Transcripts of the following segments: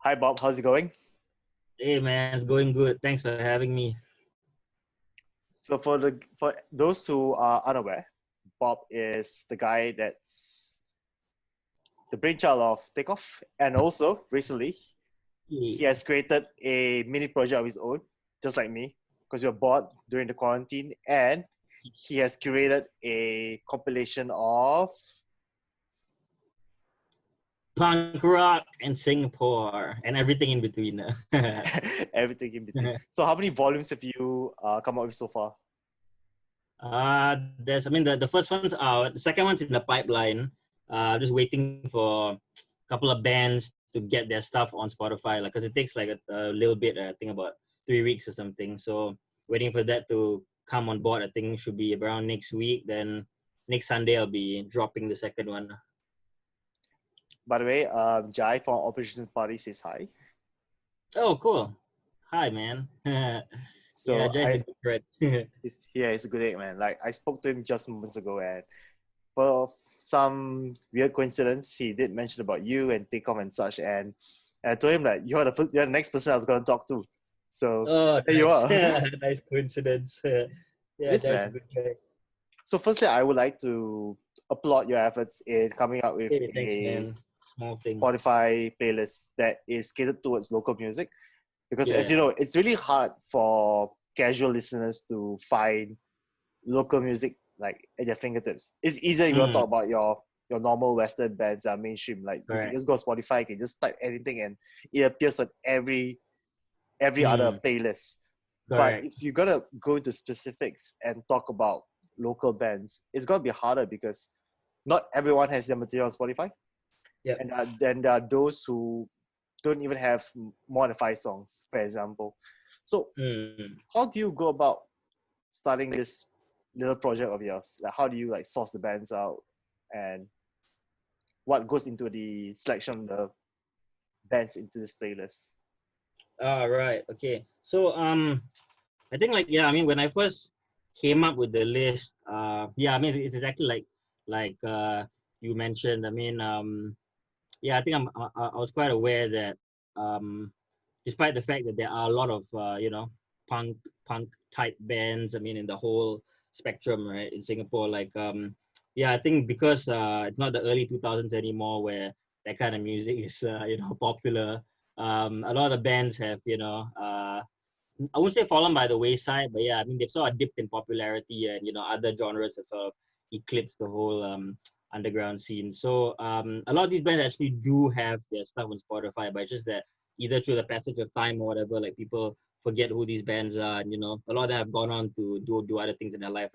Hi Bob, how's it going? Hey man, it's going good. Thanks for having me. So for those who are unaware, Bob is the guy that's the brainchild of Takeoff, and also recently he Hey. has created a mini project of his own, just like me, because we were bored during the quarantine, and he has curated a compilation of Punk rock and Singapore and everything in between. everything in between. So how many volumes have you come up with so far? The first one's out. The second one's in the pipeline. Just waiting for a couple of bands to get their stuff on Spotify, like, cause it takes like a little bit. I think about 3 weeks or something. So waiting for that to come on board. I think should be around next week. Then next Sunday I'll be dropping the second one. By the way, Jai from Operations Party says hi. Oh, cool. Hi, man. Yeah, So Jay's a good friend. he's a good egg, man. Like I spoke to him just moments ago, and for some weird coincidence, he did mention about you and Takeoff and such, and I told him that you're the next person I was gonna talk to. So Oh, there you nice. are. Nice coincidence. Yeah, Yes, Jay's a man. good guy. So firstly, I would like to applaud your efforts in coming up with Hey, thanks, a man. Small thing. Spotify playlist that is catered towards local music. Because as you Yeah. know, it's really hard for casual listeners to find local music like at your fingertips. It's easier if you talk Mm, about your normal Western bands that are mainstream. Like you can correct. just go on Spotify, you can just type anything and it appears on every other Mm, playlist. But correct. if you're gonna go into specifics and talk about local bands, it's gonna be harder because not everyone has their material on Spotify, Yep. and then there are those who don't even have more than 5 songs, for example. So, Mm. how do you go about starting this little project of yours? Like, how do you like source the bands out, and what goes into the selection of the bands into this playlist? All right. Okay. So I think like when I first came up with the list, it's exactly like you mentioned. I think I was quite aware that um despite the fact that there are a lot of punk punk type bands, in the whole spectrum, right, in Singapore, I think because it's not the early 2000s anymore where that kind of music is popular. A lot of the bands have I wouldn't say fallen by the wayside, but they've sort of dipped in popularity, and other genres have sort of eclipsed the whole underground scene. So a lot of these bands actually do have their stuff on Spotify, but it's just that either through the passage of time or whatever, like people forget who these bands are, and a lot of them have gone on to do other things in their life,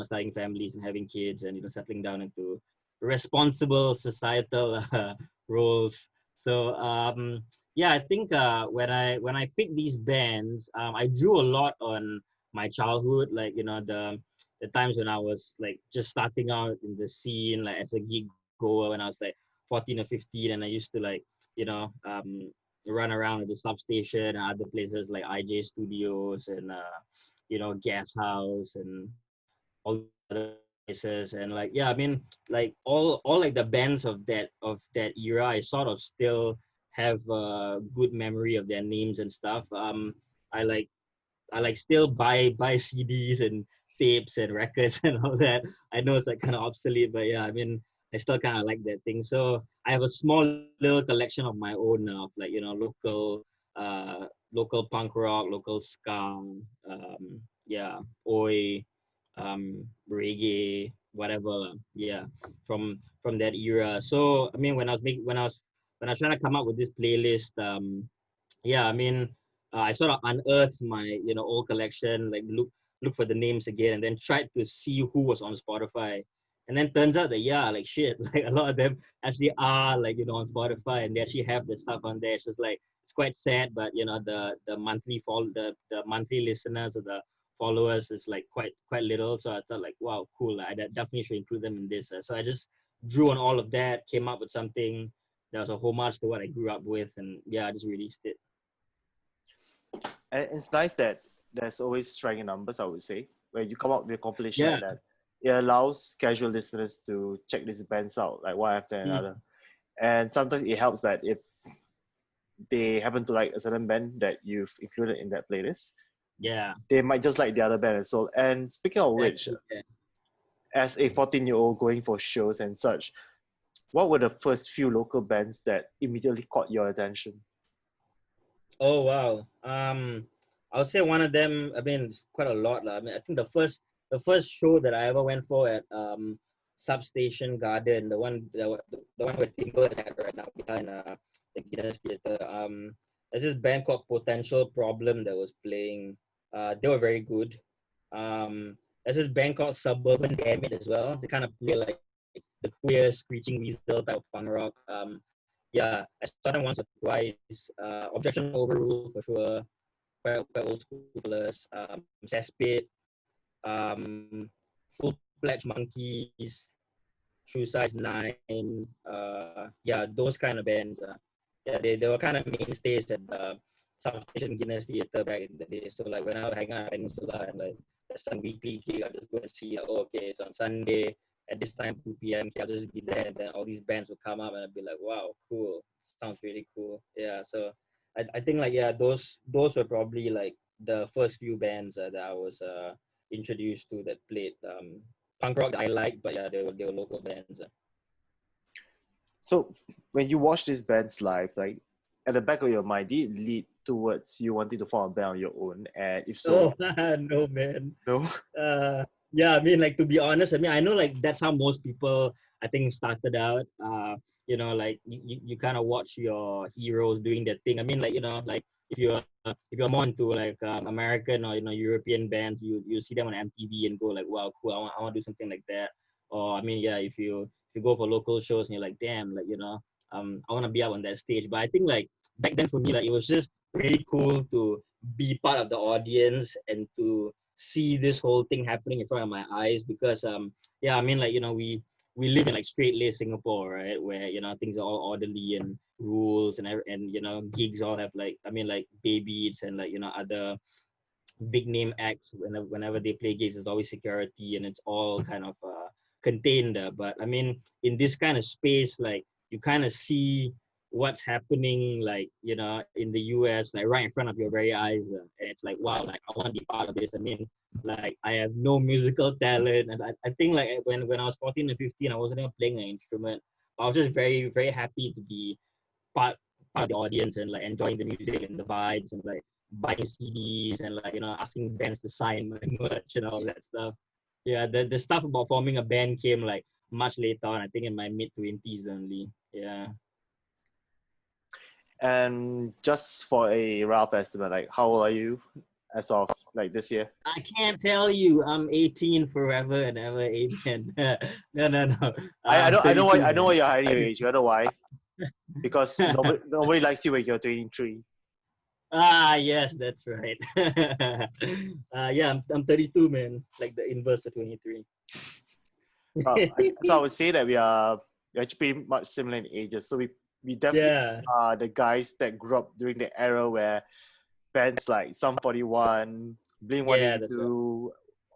starting families and having kids, and settling down into responsible societal roles. So I think when I picked these bands, I drew a lot on my childhood, like the times when I was like just starting out in the scene, like as a gig goer when I was like 14 or 15, and I used to you know um, run around at the substation and other places like IJ Studios and Gas House and all the other places. And like all like the bands of that era, I sort of still have a good memory of their names and stuff. I like still buy CDs and tapes and records and all that. I know it's like kind of obsolete, but I still kind of like that thing. So I have a small little collection of my own of uh local punk rock, local ska, oi, reggae, whatever. Yeah, from that era. So when I was trying to come up with this playlist, yeah, I mean, I sort of unearthed my old collection, like look for the names again, and then tried to see who was on Spotify. And then turns out that like shit, like a lot of them actually are like on Spotify, and they actually have the stuff on there. It's just like it's quite sad, but the monthly listeners or the followers is like quite little. So I thought like, wow, cool. I definitely should include them in this. So I just drew on all of that, came up with something that was a homage to what I grew up with, and I just released it. And it's nice that there's always striking numbers, I would say, where you come up with a compilation Yeah. like that. It allows casual listeners to check these bands out, like one after Mm, another. And sometimes it helps that if they happen to like a certain band that you've included in that playlist, Yeah. they might just like the other band as well. And speaking of which, Exactly. Yeah. as a 14-year-old going for shows and such, what were the first few local bands that immediately caught your attention? Oh wow. I would say one of them. I mean, it's quite a lot, lah. I mean, I think the first show that I ever went for at Substation Garden, the one where Timber is at right now behind the Guinness Theatre. There's this band called Potential Problem that was playing. They were very good. There's this band called Suburban Damn It as well. They kind of play like the queer screeching weasel type of punk rock. Yeah, I saw them once or twice. Objection Overruled for sure. Quite old school fellas. Cesspit, Full Fledged Monkeys, Shoe Size 9. Yeah, those kind of bands. Yeah, they were kind of mainstays at the Southeastern Guinness Theatre back in the day. So like when I would hang out at Peninsula and like there's some weekly gig, I'll just go and see, like, oh, okay, it's on Sunday at this time, 2 p.m. Okay, I'll just be there, and then all these bands will come up, and I'd be like, wow, cool, sounds really cool. Yeah, so I think like yeah, those were probably like the first few bands that I was introduced to that played punk rock that I liked, but yeah, they were local bands. So when you watch these bands live, like at the back of your mind, did it lead towards you wanting to form a band on your own? And if so, Oh no, man. no? Yeah, I mean, like, to be honest, I mean, I know like that's how most people I think started out. Like you kind of watch your heroes doing their thing. I mean, like, like if you're more into like American or European bands, you see them on MTV and go like, wow, cool, I want to do something like that. Or I mean, yeah, if you go for local shows and you're like, damn, like, I want to be up on that stage. But I think like back then for me, like, it was just really cool to be part of the audience and to see this whole thing happening in front of my eyes, because yeah, I mean, like, we live in like straight laced Singapore, right, where things are all orderly and rules and gigs all have like, I mean, like Bay Beats and like other big name acts. Whenever they play gigs, there's always security and it's all kind of contained. But I mean, in this kind of space, like, you kind of see what's happening, like, in the US, like right in front of your very eyes, and it's like, wow, like, I want to be part of this. I mean, like, I have no musical talent, and I think like when I was 14 and 15, I wasn't even playing an instrument. I was just very, very happy to be part part of the audience and like enjoying the music and the vibes and like buying CDs and like asking bands to sign my merch and all that stuff. Yeah, the stuff about forming a band came like much later on. I think in my mid-20s only. Yeah. And just for a rough estimate, like how old are you as of like this year? I can't tell you. I'm 18 forever and ever. Amen. No, no, no. I I'm know I know why 32, I know man. why you're hiding your age. You know why? Because nobody likes you when you're 23. Yes, that's right. Yeah, I'm 32, man. Like the inverse of 23. So I would say that we're actually pretty much similar in ages. So we definitely Yeah, are the guys that grew up during the era where bands like Sum 41, Blink yeah, that's right. 182,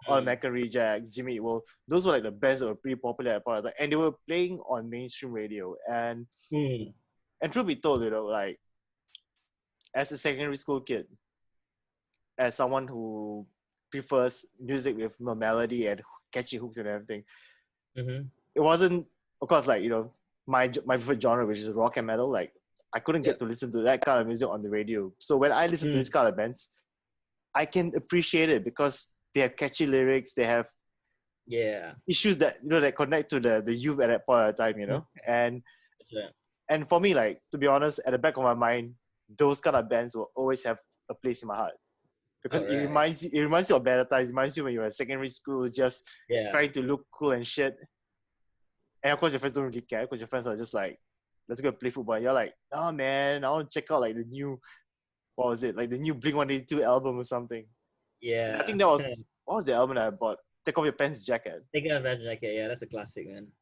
All Mm. American Rejects, Jimmy Eat World, those were like the bands that were pretty popular at the point of time. And they were playing on mainstream radio. Mm. And truth be told, like as a secondary school kid, as someone who prefers music with more melody and catchy hooks and everything, Mm-hmm. it wasn't, of course, like, my favorite genre, which is rock and metal. Like, I couldn't get Yep. to listen to that kind of music on the radio. So when I listen to Mm. this kind of bands, I can appreciate it because they have catchy lyrics, they have Yeah. issues that that connect to the youth at that point of time, Mm. and That's right. and for me, like, to be honest, at the back of my mind, those kind of bands will always have a place in my heart because All right. it reminds you of better times. It reminds you when you were in secondary school, just Yeah. trying to look cool and shit. And of course, your friends don't really care because your friends are just like, let's go and play football. And you're like, oh man, I want to check out like the new, what was it, like the new Blink 182 album or something. I Yeah. think that was, what was the album that I bought? Take Off Your Pants Jacket. Take a Advantage Jacket. Yeah, that's a classic, man.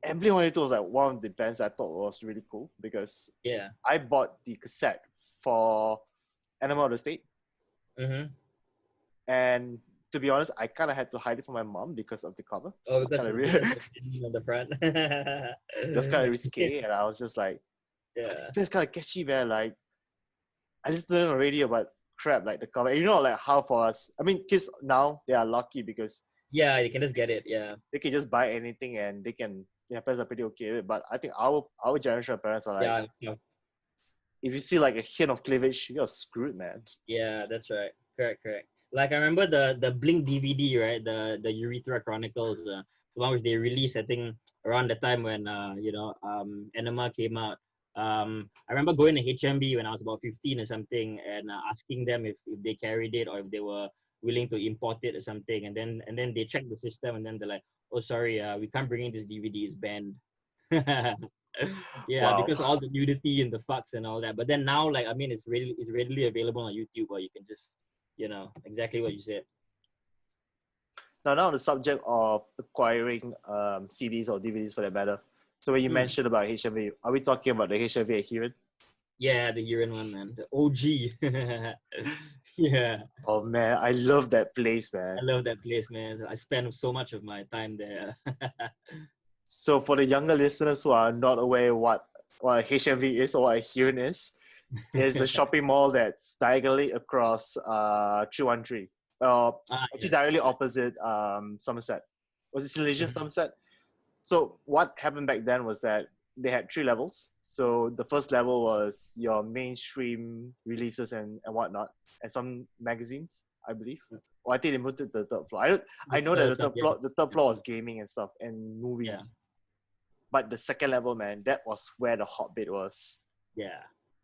And Blink 182 was like one of the bands I thought was really cool because Yeah. I bought the cassette for Animal of the State. Mm-hmm. And to be honest, I kind of had to hide it from my mom because of the cover. Oh, It was kind of weird. because of the on the front. It was kind of risky, and I was just like, Yeah. this band's kind of catchy, man. Like, I just learned on the radio, but crap, like the cover. And like how for us, I mean, kids now, they are lucky because Yeah, you can just get it. Yeah. they can just buy anything and they can, their parents are pretty okay with it. But I think our generation of parents are like, Yeah. Yeah. if you see like a hint of cleavage, you're screwed, man. Yeah, that's right. Correct. Like I remember the Blink DVD, right? The Urethra Chronicles, the one which they released, I think around the time when Enema came out. I remember going to HMV when I was about 15 or something, and asking them if they carried it or if they were willing to import it or something, and then they checked the system, and then they're like, oh sorry, we can't bring in this DVD, it's banned. Yeah, Wow. because all the nudity and the fucks and all that. But then now, like, I mean, it's readily available on YouTube, or you can just, exactly what you said. Now on the subject of acquiring CDs or DVDs for that matter. So when you mentioned about HMV, are we talking about the HMV Heeren? Yeah, the Heeren one, man, the OG. Yeah. Oh man, I love that place, man. I love that place, man. I spend so much of my time there. So for the younger listeners who are not aware what HMV is or what a Heeren is the shopping mall that's diagonally across 313. Actually Yes. directly opposite Somerset. Was it Silesian Somerset? So what happened back then was that they had 3 levels. So the first level was your mainstream releases and whatnot, and some magazines, I believe. Or I think they moved to the third floor. I know that the third floor was gaming and stuff and movies. Yeah. But the second level, man, that was where the hotbed was. Yeah.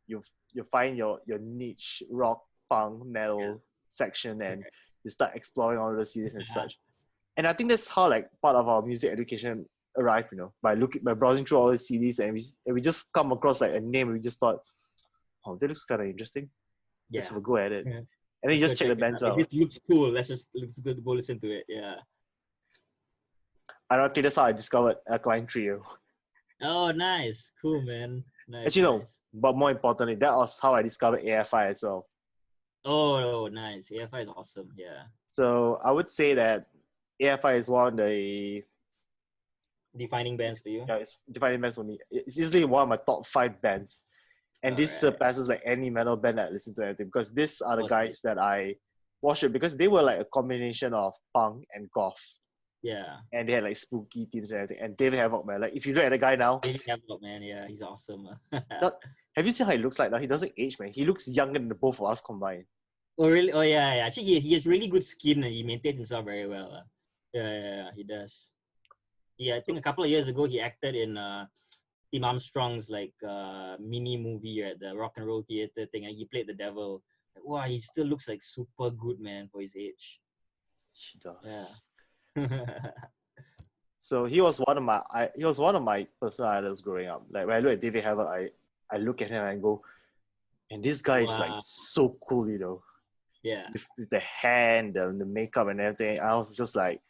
You find your niche rock, punk, metal section, and you start exploring all the CDs and such. And I think that's how like part of our music education arrived, by browsing through all the CDs, and we just come across like a name, and we just thought, oh, that looks kind of interesting. Let's have a go at it. Yeah. And then you just check the bands out. It looks cool. Looks good. Go listen to it. Yeah. Ironically, that's how I discovered Alkaline Trio. Oh, nice. Cool, man. Nice. Actually, no, but more importantly, that was how I discovered AFI as well. Oh, nice. AFI is awesome. Yeah. So I would say that AFI is one of the defining bands for you. Yeah, it's defining bands for me. It's easily one of my top 5 bands. And this surpasses like any metal band that I listen to anything, because these are the guys that I watched it because they were like a combination of punk and goth. Yeah. And they had like spooky themes and everything. And David Havoc, man. Like if you look at the guy now. David Havoc, man, yeah, he's awesome. Have you seen how he looks like now? He doesn't age, man. He looks younger than the both of us combined. Oh really? Oh yeah. Actually, he has really good skin and he maintains himself very well. Yeah, he does. Yeah, I think a couple of years ago he acted in Tim Armstrong's like mini movie at the Rock and Roll Theater thing, and he played the devil. Like, wow, he still looks like super good, man, for his age. He does. Yeah. So he was one of my personal idols growing up. Like when I look at David Havoc, I look at him and I go, and this guy is like so cool, Yeah. With the hair and the makeup and everything. I was just like,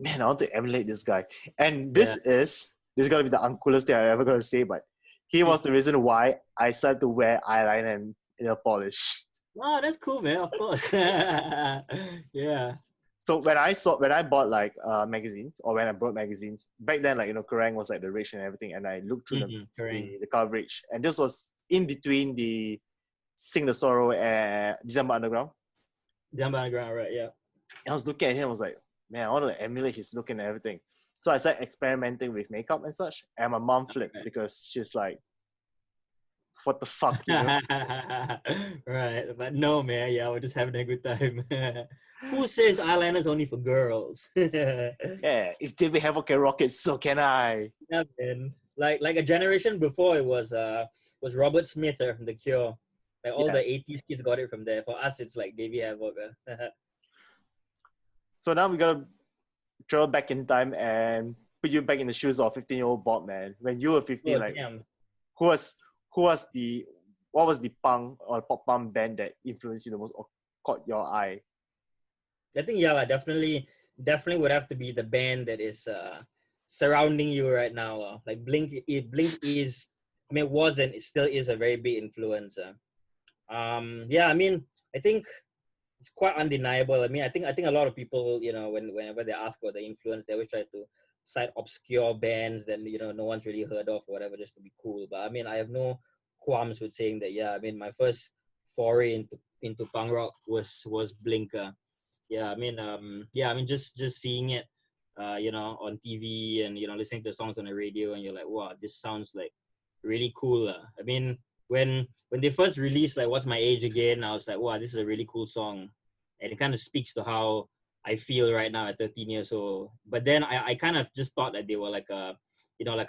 man, I want to emulate this guy. And this is gonna be the uncoolest thing I'm ever gonna say, but he was the reason why I started to wear eyeliner and nail polish. Oh, that's cool, man. Of course. Yeah. So when I bought like magazines, or when I bought magazines back then, like Kerrang was like the rage and everything, and I looked through the coverage, and this was in between the Sing the Sorrow and December Underground. December Underground, right? Yeah. And I was looking at him, I was like, man, I want to emulate his look and everything. So I started experimenting with makeup and such, and my mom flipped because she's like, what the fuck, Right, but no, man. Yeah, we're just having a good time. Who says eyeliner's only for girls? Yeah, if David Havoc can rock it, so can I. Yeah, man. Like a generation before, it was Robert Smith from The Cure. Like all the 80s kids got it from there. For us, it's like David Havoc. So now we gotta travel back in time and put you back in the shoes of 15-year-old Bob, man. When you were 15, what was the punk or pop punk band that influenced you the most or caught your eye? I think definitely would have to be the band that is surrounding you right now. Like Blink is, I mean, was and it still is a very big influence. I mean, I think it's quite undeniable. I mean, I think a lot of people, whenever they ask about the influence, they always try to cite obscure bands that no one's really heard of or whatever, just to be cool. But I mean, I have no qualms with saying that. Yeah, I mean, my first foray into punk rock was Blinker. Just seeing it, on TV and listening to songs on the radio, and you're like, wow, this sounds like really cool. I mean, when they first released like What's My Age Again, I was like, wow, this is a really cool song, and it kind of speaks to how I feel right now at 13 years old. But then I kind of just thought that they were like a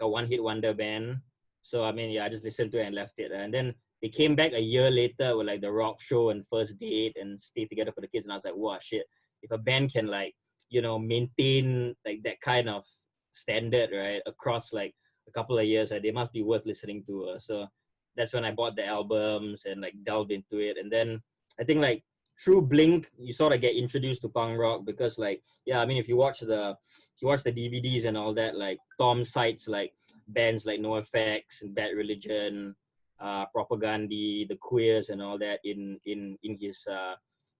one-hit wonder band. So I mean, yeah, I just listened to it and left it. And then they came back a year later with like The Rock Show and First Date and Stay Together for the Kids, and I was like, wow, shit, if a band can like maintain like that kind of standard, right, across like a couple of years, they must be worth listening to. So that's when I bought the albums and like delved into it. And then I think like through Blink, you sort of get introduced to punk rock because like, yeah, I mean, if you watch the DVDs and all that, like Tom cites like bands like NoFX and Bad Religion, Propaganda, The Queers and all that in his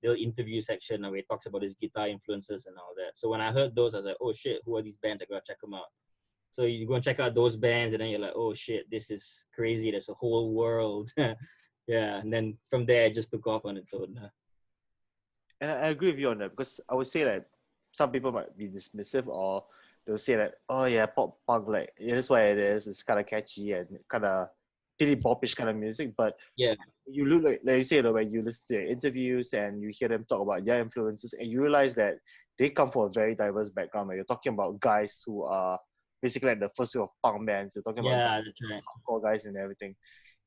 little interview section where he talks about his guitar influences and all that. So when I heard those, I was like, oh shit, who are these bands? I gotta check them out. So you go and check out those bands, and then you're like, oh shit, this is crazy. There's a whole world. Yeah, and then from there, it just took off on its own. And I agree with you on that, because I would say that some people might be dismissive, or they'll say that, oh yeah, pop punk, like it is what it is. It's kind of catchy and kind of pretty popish kind of music. But Yeah, you look like you say, when you listen to their interviews and you hear them talk about their influences, and you realize that they come from a very diverse background. Like you're talking about guys who are basically like the first wave of punk bands. You're talking about yeah, that's right. hardcore guys and everything.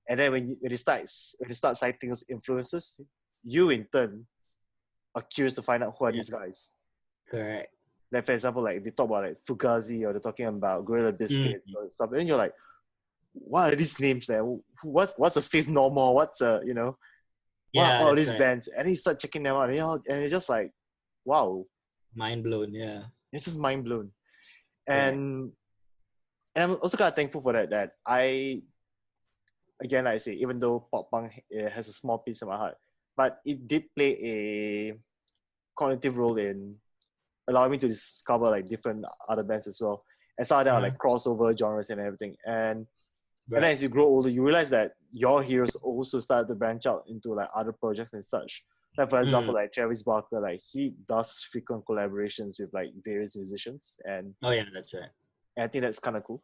And then when they start citing those influences, you in turn are curious to find out who are these guys. Correct. Like for example, like they talk about like Fugazi, or they're talking about Gorilla Biscuits or stuff, and then you're like, what are these names? Like, what's a Fifth Normal? What's what are all these bands? And then you start checking them out, and it's just like, wow, mind blown. Yeah, it's just mind blown. And I'm also kind of thankful for that. That I say, even though pop punk has a small piece of my heart, but it did play a cognitive role in allowing me to discover like different other bands as well. And some of them are like crossover genres and everything. And then as you grow older, you realize that your heroes also started to branch out into like other projects and such. Like for example, like Travis Barker, like he does frequent collaborations with like various musicians, and oh yeah, that's right. And I think that's kind of cool.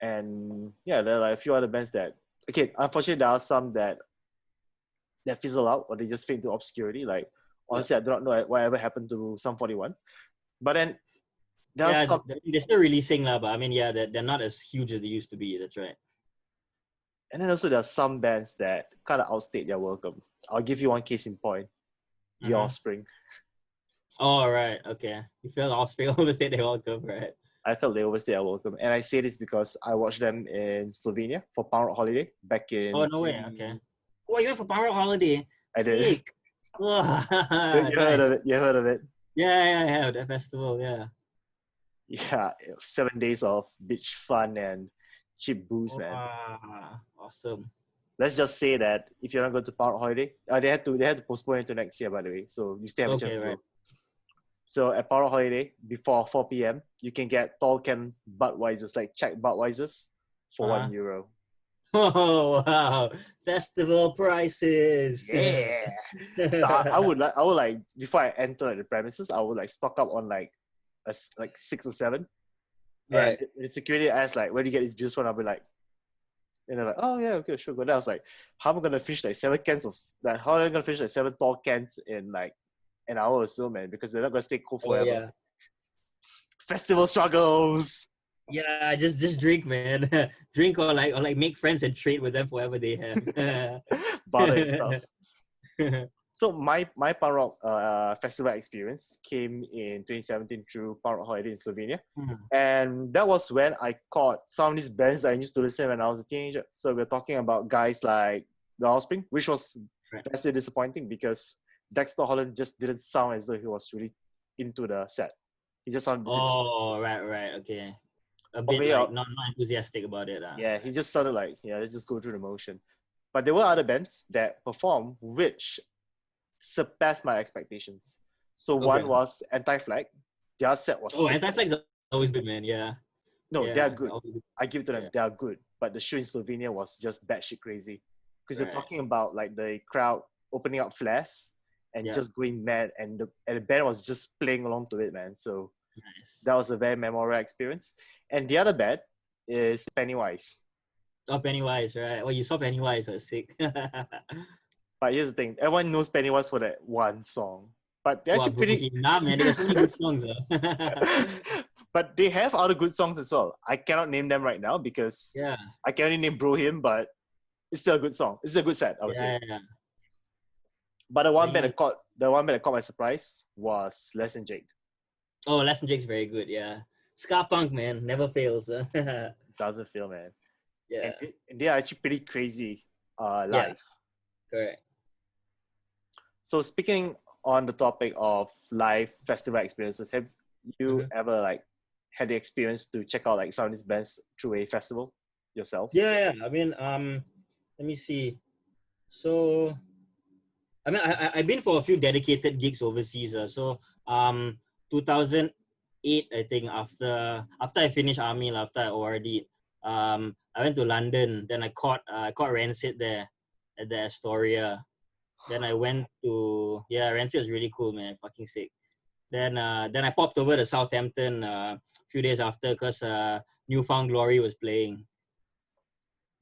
And yeah, there are like a few other bands that, okay, unfortunately there are some that fizzle out, or they just fade into obscurity. Like honestly, I do not know whatever happened to Sum 41. But then they're still releasing now, but I mean, yeah, they're not as huge as they used to be. That's right. And then also there are some bands that kind of outstayed their welcome. I'll give you one case in point. The Offspring. Oh, right. Okay. You feel Offspring overstayed their welcome, right? I felt they overstayed their welcome. And I say this because I watched them in Slovenia for Punk Rock Holiday back in... Oh, no way. Okay. Oh, you went for Punk Rock Holiday? I did. Oh, you heard of it? You heard of it? Yeah. That festival, yeah. Yeah, 7 days of beach fun and cheap booze, man. Awesome. Let's just say that if you're not going to Punk Rock Holiday, they had to postpone it to next year, by the way. So you still have a chance to go. So at Punk Rock Holiday, before 4 p.m., you can get tall can Budweisers, like Czech Budweisers, for €1. Oh wow! Festival prices. Yeah. So I would like before I enter the premises, I would like stock up on like 6 or 7. Right. And the security asked like, where do you get these beers from? I'll be like, and they're like, oh yeah, okay, sure. But then I was like, how am I gonna finish like 7 cans of like? How am I gonna finish like 7 tall cans in like an hour or so, man? Because they're not gonna stay cool forever. Oh, yeah. Festival struggles. Yeah, just drink, man. Drink or like make friends and trade with them for whatever they have. Barter and stuff. So my punk rock festival experience came in 2017 through Punk Rock Holiday in Slovenia, and that was when I caught some of these bands that I used to listen when I was a teenager. So we're talking about guys like The Offspring, which was vastly disappointing because Dexter Holland just didn't sound as though he was really into the set. He just sounded right, okay. A bit like not enthusiastic about it. Yeah, he just sounded like, let's just go through the motion. But there were other bands that performed which surpassed my expectations. So one Okay. was Anti-Flag. Their set was Oh, sick. Anti-Flag is always good, man. Yeah. No, they are Yeah. good. Always good. I give it to them. Yeah. They are good. But the show in Slovenia was just batshit crazy. Because you're Right. talking about like the crowd opening up flares and Yeah. just going mad, and the band was just playing along to it, man. So Nice. that was a very memorable experience. And the other band is Pennywise. Oh, Pennywise, right? Well, you saw Pennywise, I was sick. But here's the thing: everyone knows Pennywise for that one song. But they're Wow, actually bro. pretty. Okay, nah, man. They got so many good songs, though. But they have other good songs as well. I cannot name them right now because Yeah. I can only name Bro Him, but it's still a good song. It's still a good set, I would say. Yeah. Yeah. But I think it's, the one band that caught my surprise was Less Than Jake. oh, Lesson Jake's very good. Yeah. Ska punk, man, never fails. Doesn't feel, man. Yeah. And they are actually pretty crazy Yeah. live. Correct. So speaking on the topic of live festival experiences, have you ever like had the experience to check out like some of these bands through a festival yourself? Yeah. I mean, let me see. So, I mean, I've been for a few dedicated gigs overseas. So, 2008, I think, after I finished army, after I ORD, I went to London. Then I caught Rancid there at the Astoria. Then I went to, yeah, Rancid is really cool, man. Fucking sick. Then I popped over to Southampton a few days after because Newfound Glory was playing.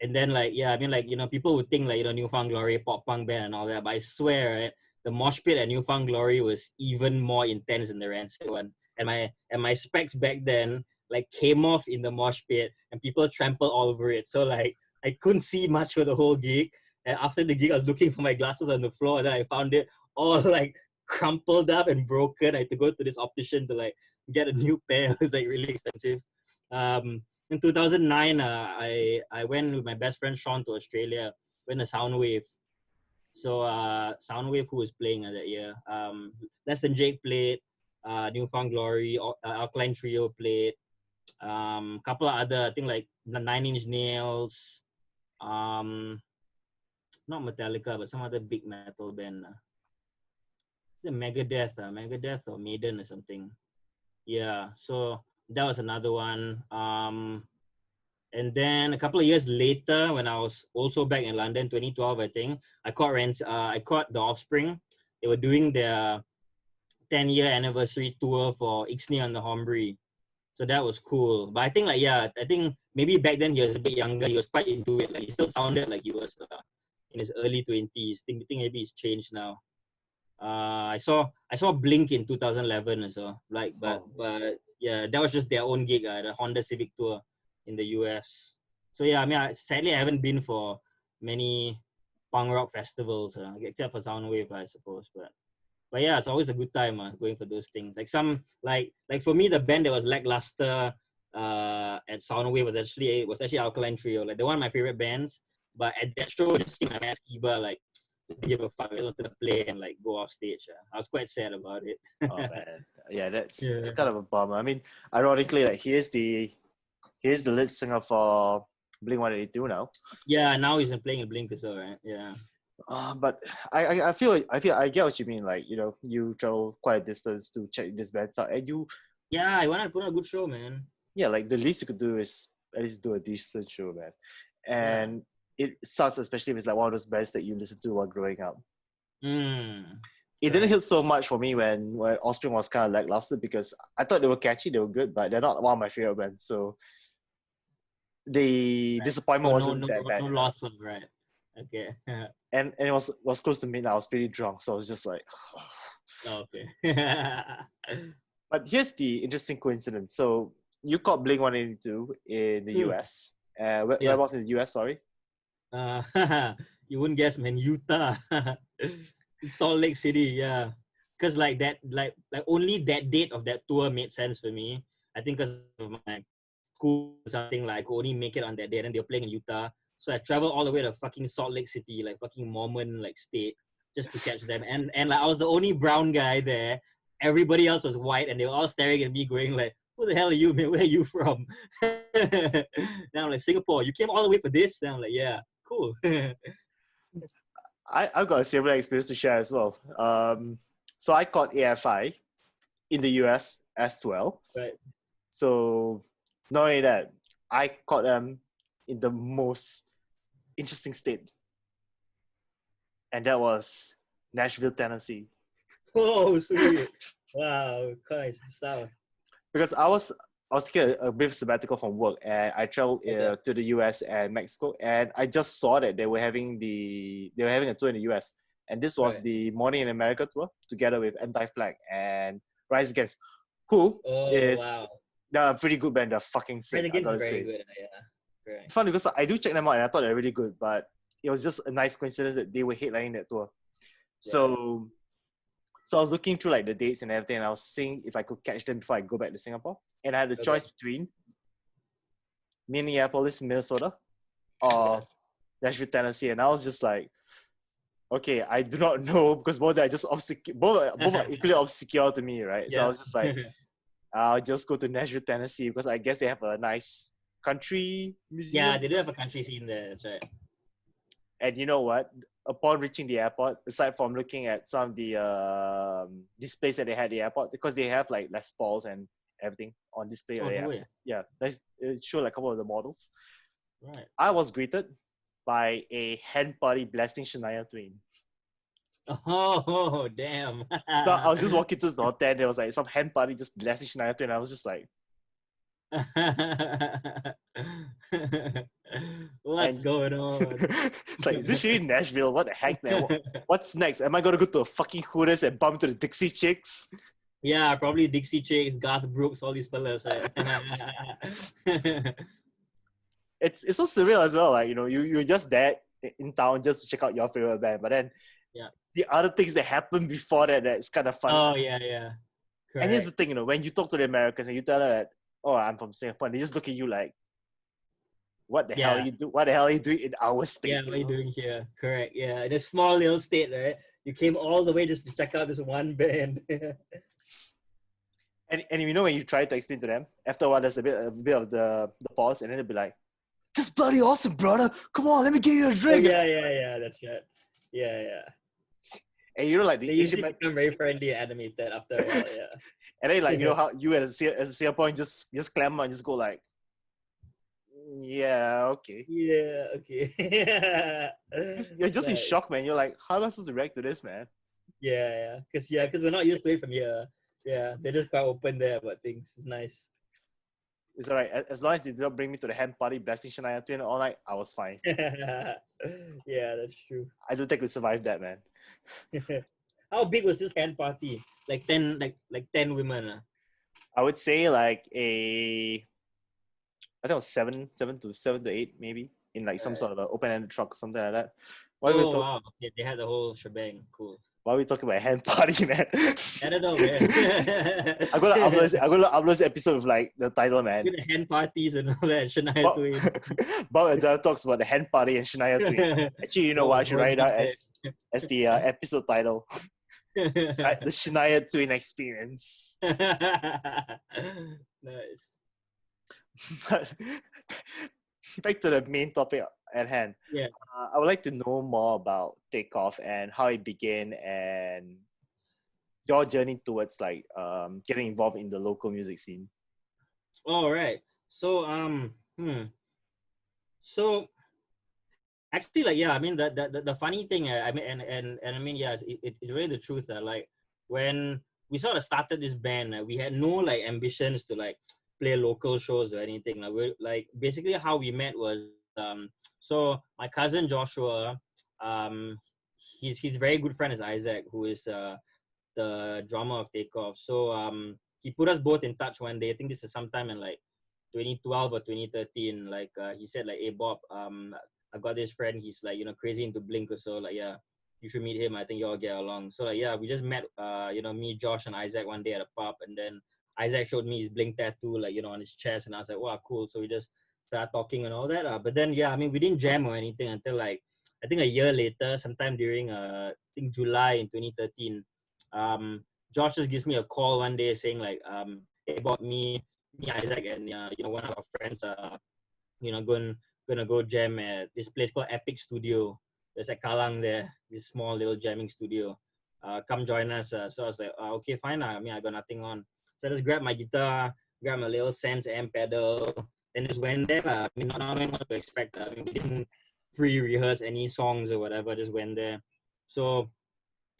And then like, yeah, I mean, like, people would think like, Newfound Glory, pop punk band and all that, but I swear, right, the mosh pit at Newfound Glory was even more intense than the Rancid one. And my specs back then like came off in the mosh pit and people trampled all over it. So like I couldn't see much for the whole gig. And after the gig, I was looking for my glasses on the floor and then I found it all like crumpled up and broken. I had to go to this optician to like get a new pair. It was like really expensive. In 2009, I went with my best friend Sean to Australia. Went to Soundwave. So Soundwave, who was playing that year, Less Than Jake played, Newfound Glory, Alkaline Trio played, couple of other, I think like the Nine Inch Nails, um, not Metallica, but some other big metal band. The Megadeth or Maiden or something. Yeah, so that was another one. And then a couple of years later, when I was also back in London, 2012, I think, I caught The Offspring. They were doing their 10-year anniversary tour for Ixnay on the Hombre. So that was cool. But I think I think maybe back then he was a bit younger. He was quite into it. Like he still sounded like he was in his early 20s. Think maybe he's changed now. I saw Blink in 2011 or so. Like, but Oh. but yeah, that was just their own gig, the Honda Civic tour in the US. So yeah, I mean, sadly I haven't been for many punk rock festivals, except for Soundwave, I suppose. But yeah, it's always a good time going for those things. Like some like for me, the band that was lackluster at Soundwave was actually Alkaline Trio. Like they're one of my favorite bands. But at that show, just seeing my ass Kiba like didn't give a fuck. I wanted to play and like go off stage. I was quite sad about it. Oh man, yeah, it's Yeah. kind of a bummer. I mean, ironically, like he's the lead singer for Blink-182 now. Yeah, now he's been playing in Blink as well, right? Yeah. But I feel I get what you mean. Like you travel quite a distance to check this bands out, and Yeah, I want to put on a good show, man. yeah, like the least you could do is at least do a decent show, man. Yeah. And it sucks, especially if it's like one of those bands that you listen to while growing up. It didn't Right. hit so much for me when Offspring was kind of lackluster because I thought they were catchy, they were good, but they're not one of my favorite bands. So the Right. disappointment So no wasn't no that bad, no loss of right. Okay. And it was close to midnight. I was pretty drunk, so I was just like. Okay. But here's the interesting coincidence. So you caught Blink-182 in the US. Where Yeah. was in the US? Sorry. Uh, you wouldn't guess, man. Utah, Salt Lake City. Yeah, because like that, like only that date of that tour made sense for me. I think because of my school or something, like I could only make it on that day, and they were playing in Utah. So I traveled all the way to fucking Salt Lake City, like fucking Mormon like state, just to catch them. And like I was the only brown guy there. Everybody else was white, and they were all staring at me, going like, "Who the hell are you, man? Where are you from?" Now I'm like, "Singapore. You came all the way for this?" Now I'm like, "Yeah, cool." I've got a similar experience to share as well. So I caught AFI in the US as well. Right. So not only that, I caught them in the most interesting state, and that was Nashville, Tennessee. Oh, sweet. Wow, nice. The South. Because I was taking a brief sabbatical from work, and I traveled Okay. to the US and Mexico, and I just saw that they were having a tour in the US, and this was Right. the Morning in America tour together with Anti-Flag and Rise Against, who Oh, is wow. they're a pretty good band. They're fucking sick, Rise I Against is gotta very say. good. Yeah. Right. It's funny because I do check them out and I thought they're really good, but it was just a nice coincidence that they were headlining that tour. Right. So I was looking through like the dates and everything, and I was seeing if I could catch them before I go back to Singapore. And I had a Okay. choice between Minneapolis, Minnesota, Yeah. or Nashville, Tennessee. And I was just like, okay, I do not know because both are just both are equally obscure to me, right? So I Yeah. was just like, I'll just go to Nashville, Tennessee because I guess they have a nice country Yeah, museum. they do have a country scene there. That's right. And you know what? Upon reaching the airport, aside from looking at some of the displays that they had at the airport, because they have like Les Pauls and everything on display at Oh, the no airport. way. Yeah, it showed like a couple of the models. Right. I was greeted by a hen party blasting Shania Twain. Oh, damn. So I was just walking to the hotel, and there was like some hen party just blasting Shania Twain. And I was just like, What's and going on? it's like, is this really Nashville? What the heck, man? What's next? Am I gonna go to a fucking Hooters and bump to the Dixie Chicks? Yeah, probably Dixie Chicks, Garth Brooks, all these fellas, right? It's so surreal as well. Like, you know, you're just there in town just to check out your favorite band, but then Yeah. the other things that happen before that's kind of funny. Oh, yeah, yeah. And here's the Correct. thing, you know, when you talk to the Americans and you tell them that, oh, I'm from Singapore, and they just look at you like, what the hell are Yeah. you do? What the hell are you doing in our state? Yeah, what You are you know? doing here? Correct. Yeah. In a small little state, right? You came all the way just to check out this one band. And you know when you try to explain to them, after a while there's a bit of the pause, and then they'll be like, "That's bloody awesome, brother! Come on, let me get you a Oh, drink." yeah, yeah, yeah. That's right. Yeah, yeah. And you know, like They the Asian usually man, become very friendly and animated after a while, and then like you yeah. know how you as a Singaporean just clamor and just go like, "Yeah, okay." Yeah, okay. You're just in Nice. shock, man. You're like, how am I supposed to react to this, man? Because we're not used to it from here. Yeah, they're just quite open there about things. It's nice. It's alright. As long as they did not bring me to the hen party blasting Shania Twain all night, I was fine. Yeah, that's true. I don't think we survived that, man. How big was this hand party? Like 10, like 10 women. I would say like I think it was seven to eight, maybe, in like some Right. sort of an open-ended truck or something like that. Why are we Oh talk? wow. Okay, they had the whole shebang. Cool. Why are we talking about a hen party, man? I don't know, man. I'm gonna upload. I'm gonna upload this episode with like the title, man. Good hand parties and all that. Shania Bob, Twain. Bob and Dad talks about the hen party and Shania Twain. Actually, you know what? I should More write it out details. as the episode title. Right, the Shania Twain experience. Nice. But back to the main topic at hand. Yeah. I would like to know more about Takeoff and how it began and your journey towards like getting involved in the local music scene. All right. So So actually, like, yeah, I mean, the funny thing, I mean, and I mean, yeah, it's really the truth that, like, when we sort of started this band, we had no, like, ambitions to, like, play local shows or anything. Like, we're, like, basically how we met was, so my cousin Joshua, his very good friend is Isaac, who is the drummer of Takeoff. So, he put us both in touch one day. I think this is sometime in, like, 2012 or 2013. Like, he said, like, hey, Bob, I've got this friend, he's like, crazy into Blink or so, like, yeah, you should meet him. I think you all get along. So, like, yeah, we just met, me, Josh, and Isaac one day at a pub, and then Isaac showed me his Blink tattoo, like, on his chest, and I was like, wow, cool. So we just started talking and all that. But then, yeah, I mean, we didn't jam or anything until, like, I think a year later, sometime during, I think July in 2013, Josh just gives me a call one day saying, like, hey, Bob, me, Isaac, and, one of our friends, gonna go jam at this place called Epic Studio. there's a Kalang there, this small little jamming studio. Come join us. So I was like, okay, fine. I mean, I got nothing on. So I just grabbed my guitar, grabbed my little Sense amp pedal, and just went there. I mean, not knowing what to expect. I mean, we didn't pre-rehearse any songs or whatever. Just went there. So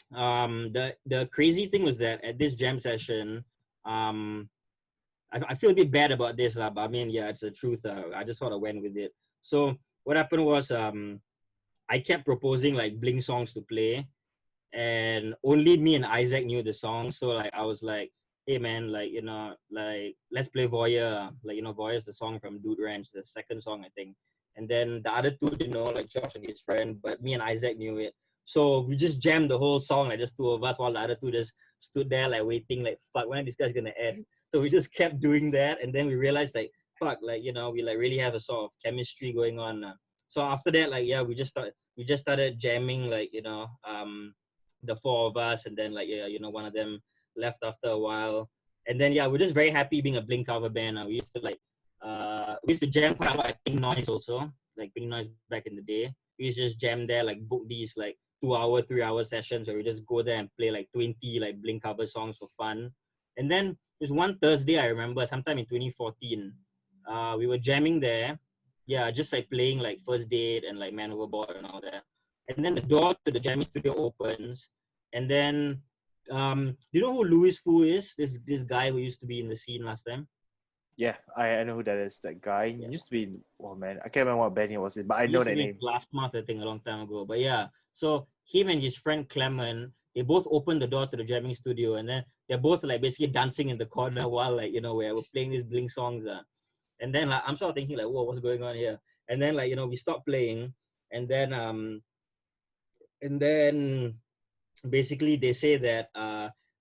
the crazy thing was that at this jam session, I feel a bit bad about this, but I mean, yeah, it's the truth. I just sort of went with it. So what happened was, I kept proposing like Blink songs to play, and only me and Isaac knew the song. So like I was like, hey man, like like let's play Voyeur. Like Voyeur is the song from Dude Ranch, the second song I think. And then the other two didn't know, like Josh and his friend, but me and Isaac knew it. So we just jammed the whole song, like just two of us, while the other two just stood there like waiting, like fuck, when are these guys gonna end? So we just kept doing that, and then we realized like fuck, like we like really have a sort of chemistry going on. So after that, like yeah, we just started jamming, like the four of us, and then like yeah, one of them left after a while, and then yeah, we're just very happy being a Blink cover band. We used to jam quite a lot at Pink Noise also, like Pink Noise back in the day. We used to just jam there, like book these like 2 hour, 3 hour sessions where we just go there and play like 20 like Blink cover songs for fun. And then there's one Thursday I remember, sometime in 2014, we were jamming there, yeah, just like playing like First Date and like Man Overboard and all that. And then the door to the jamming studio opens, and then do you know who Louis Fu is? This guy who used to be in the scene last time. Yeah, I know who that is. That guy. He Yeah. used to be in, oh man, I can't remember what band he was in, but I He know used to that be in name. Glassmouth, I think, a long time ago. But yeah, so him and his friend Clement, they both opened the door to the jamming studio, and then they're both like basically dancing in the corner while like where we're playing these Blink songs. And then like I'm sort of thinking like, whoa, what's going on here? And then like we stopped playing, and then basically they say that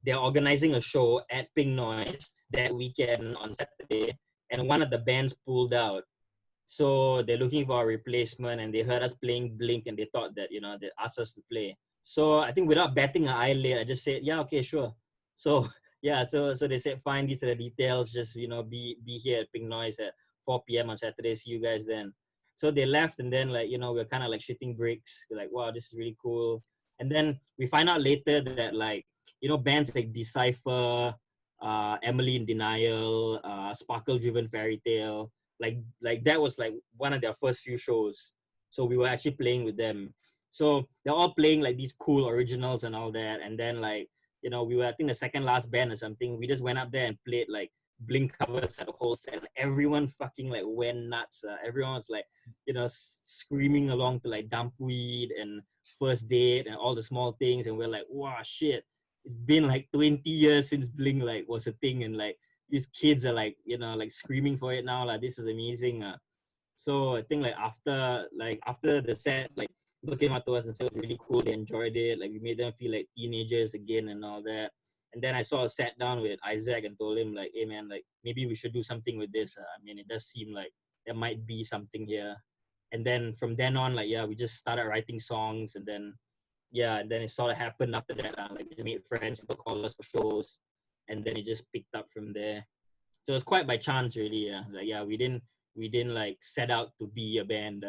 they're organizing a show at Pink Noise that weekend on Saturday, and one of the bands pulled out. So they're looking for a replacement, and they heard us playing Blink, and they thought that they asked us to play. So I think without batting an eyelid, I just said, yeah, okay, sure. So yeah, so they said, fine, these are the details. Just be here at Pink Noise at 4 p.m. on Saturday. See you guys then. So they left, and then like we're kind of like shitting bricks. We're like, wow, this is really cool. And then we find out later that like bands like Decipher, Emily in Denial, Sparkle Driven Fairy Tale, like that was like one of their first few shows. So we were actually playing with them. So they're all playing like these cool originals and all that. And then like we were, I think, the second last band or something. We just went up there and played like Blink covers at the whole set. And everyone fucking like went nuts. Everyone was like screaming along to like Dumpweed and First Date and all the small things. And we're like, wow, shit, it's been like 20 years since Blink like was a thing, and like these kids are like like screaming for it now. Like, this is amazing. So I think like after the set, like people came up to us and said it was really cool. They enjoyed it. Like, we made them feel like teenagers again and all that. And then I sort of sat down with Isaac and told him like, hey man, like maybe we should do something with this. I mean, it does seem like there might be something here. And then from then on, like yeah, we just started writing songs, and then yeah, and then it sort of happened after that. Like, we made friends, people call us for shows, and then it just picked up from there. So it's quite by chance, really. Yeah, like yeah, we didn't like set out to be a band.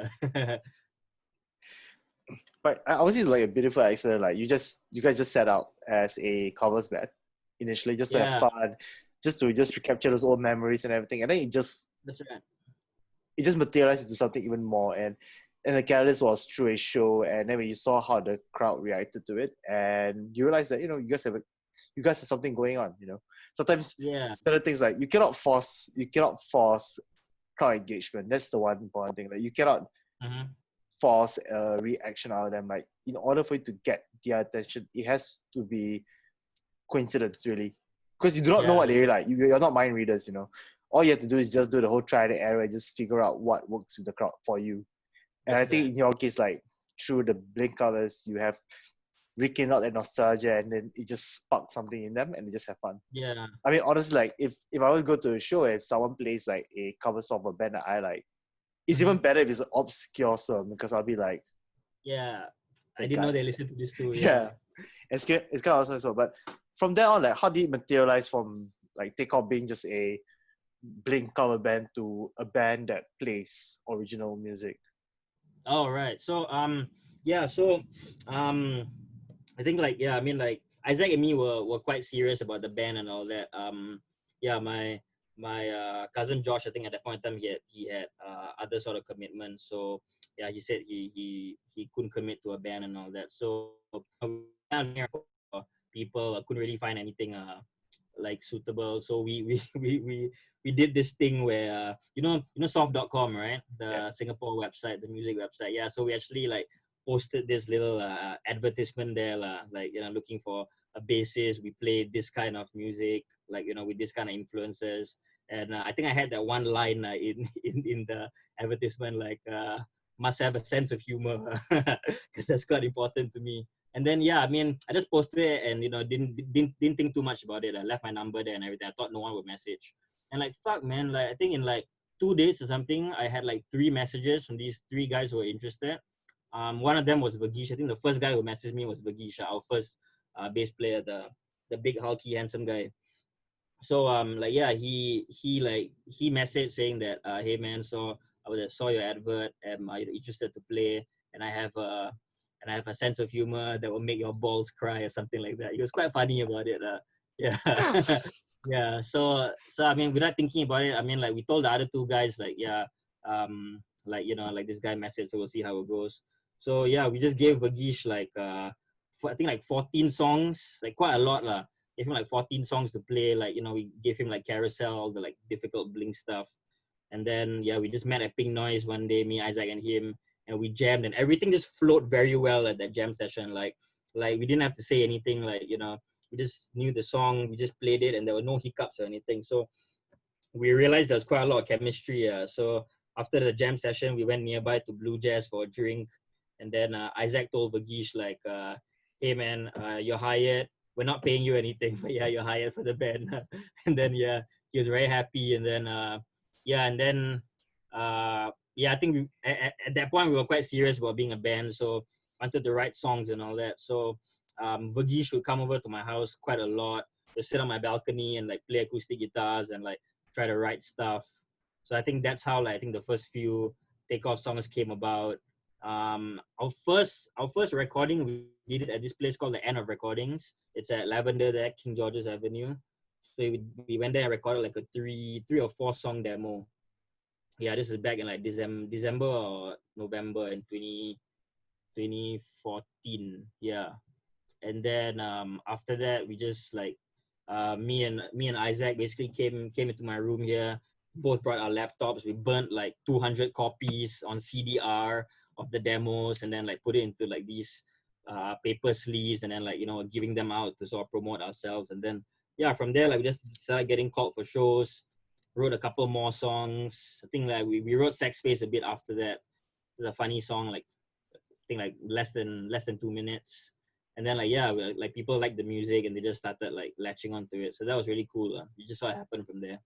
But I always like a beautiful accident. Like you guys just set out as a covers band initially, just to have Yeah, fun, just to recapture those old memories and everything, and then that's right. it just materialized into something even more. And the catalyst was through a show, and then when you saw how the crowd reacted to it, and you realize that you guys have something going on. Sometimes Yeah, certain things, like you cannot force crowd engagement. That's the one important thing. Like, you cannot uh-huh. force a reaction out of them. Like, in order for you to get their attention, it has to be coincidence, really, because you do not know Yeah, what that's they right. like. You're not mind readers. All you have to do is just do the whole try and error and just figure out what works with the crowd for you. And That's I think right. in your case, like through the Blink covers, you have rekindled that nostalgia, and then it just sparked something in them, and they just have fun. Yeah. I mean, honestly, like if I would go to a show, if someone plays like a cover song of a band that I like, it's even Mhm. better if it's an obscure song, because I'll be like, Yeah. I oh didn't know god, they listened to this too. yeah, Yeah. it's kind of awesome. So, but from there on, like, how did it materialize from like take off being just a Blink cover band to a band that plays original music? All right. So Yeah, so um I think like yeah, I mean like Isaac and me were quite serious about the band and all that. Yeah, my cousin Josh, I think at that point in time he had other sort of commitments. So yeah, he said he couldn't commit to a band and all that. So for people, I couldn't really find anything like suitable. So we did this thing where soft.com, right? Yeah. The Singapore website, the music website. Yeah, so we actually like posted this little advertisement there like looking for a bassist. We played this kind of music, like with this kind of influences. And I think I had that one line in the advertisement, like must have a sense of humor, because that's quite important to me. And then yeah, I mean, I just posted it and didn't think too much about it. I left my number there and everything. I thought no one would message. And like fuck man, like I think in like 2 days or something, I had like 3 messages from these 3 guys who were interested. One of them was Vagish. I think the first guy who messaged me was Vagish, our first bass player, the big hulky handsome guy. So like yeah, he messaged saying that hey man, saw your advert, are you interested to play, and I have a sense of humor that will make your balls cry or something like that. He was quite funny about it. Yeah. Yeah. So I mean, without thinking about it, I mean, like we told the other two guys, like yeah, like like this guy messaged, so we'll see how it goes. So yeah, we just gave Vagish like I think like 14 songs, like quite a lot lah. Gave him like 14 songs to play. Like we gave him like Carousel, all the like difficult Blink stuff. And then yeah, we just met at Pink Noise one day, me, Isaac, and him, and we jammed, and everything just flowed very well at that jam session. Like we didn't have to say anything. Like we just knew the song, we just played it, and there were no hiccups or anything. So we realized there's quite a lot of chemistry. So after the jam session, we went nearby to Blue Jazz for a drink, and then Isaac told Vagish like, "Hey man, you're hired. We're not paying you anything, but yeah, you're hired for the band." And then yeah, he was very happy. And then yeah, and then yeah, I think at that point we were quite serious about being a band, so wanted to write songs and all that. So Vagish would come over to my house quite a lot. To sit on my balcony and like play acoustic guitars and like try to write stuff. So I think that's how like I think the first few takeoff songs came about. Our first recording, we did it at this place called the End of Recordings. It's at Lavender there, King George's Avenue. So we went there and recorded like a three or four song demo. Yeah, this is back in like December or November in 2014. Yeah. And then after that we just like me and Isaac basically came into my room here. Both brought our laptops. We burnt like 200 copies on CDR of the demos, and then like put it into like these paper sleeves, and then like giving them out to sort of promote ourselves. And then yeah, from there like we just started getting called for shows. Wrote a couple more songs. I think like we wrote Sex Face a bit after that. It's a funny song, like I think like less than 2 minutes. And then like yeah, like people liked the music and they just started like latching onto it. So that was really cool. You just saw it happen from there.